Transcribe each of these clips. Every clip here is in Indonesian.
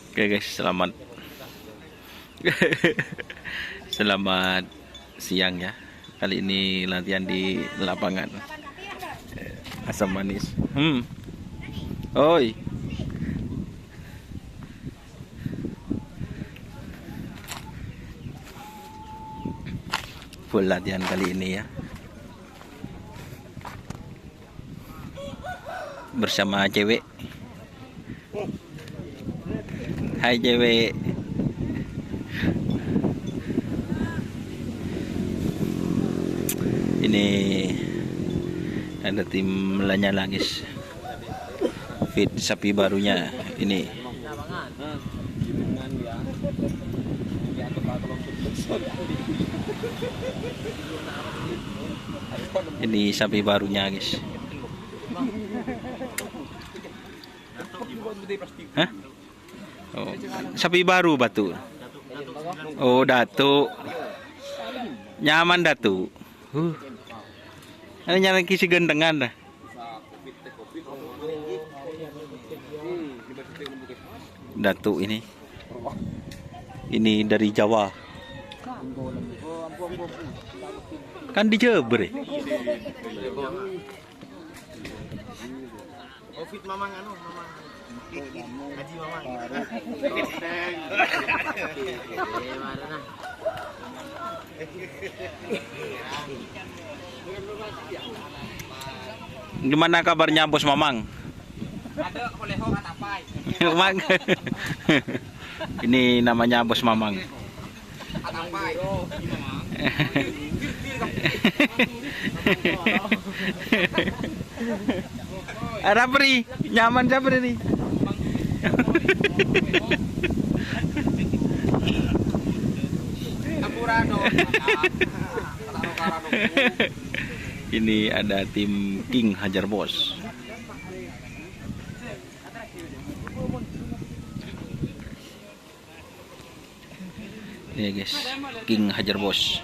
Oke guys, selamat selamat siang ya. Kali ini latihan di lapangan Asam Manis. Oi. Full latihan kali ini ya. Bersama cewek. Hai cewek. Ini ada tim Lanyala guys. Fit sapi barunya ini. Ini sapi barunya guys. Hah? Oh, sapi baru batu. Oh, Datu. Nyaman Datu. Ini nyari kisi gendengan dah. Datu ini. Ini dari Jawa. Kan di Jember. Covid mamang anu, mamang. Haji mamang. Gimana kabarnya Bos Mamang? Ada oleh-oleh katapai. Mamang. Ini namanya Bos Mamang. Katapai. Ada peri, nyaman siapa ini? Ini ada tim King Hajar Bos. Ini guys, King Hajar Bos.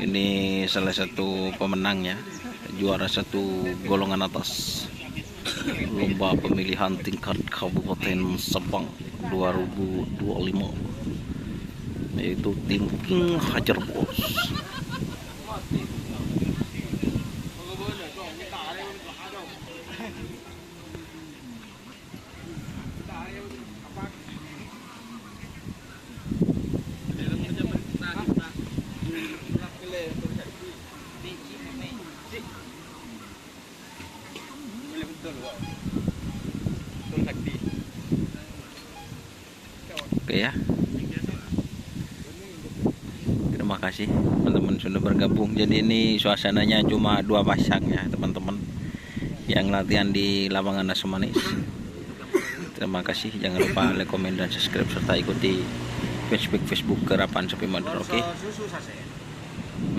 Ini salah satu pemenangnya, juara satu golongan atas lomba pemilihan tingkat Kabupaten Sabang 2025, yaitu tim King Hajar Bos. Oke ya. Terima kasih teman-teman sudah bergabung. Jadi ini suasananya cuma 2 pasang ya teman-teman yang latihan di lapangan Asam Manis. Terima kasih. Jangan lupa like, komen, dan subscribe serta ikuti Facebook Kerapan Sapi Madura. Oke.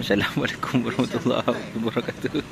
Wassalamualaikum warahmatullahi wabarakatuh.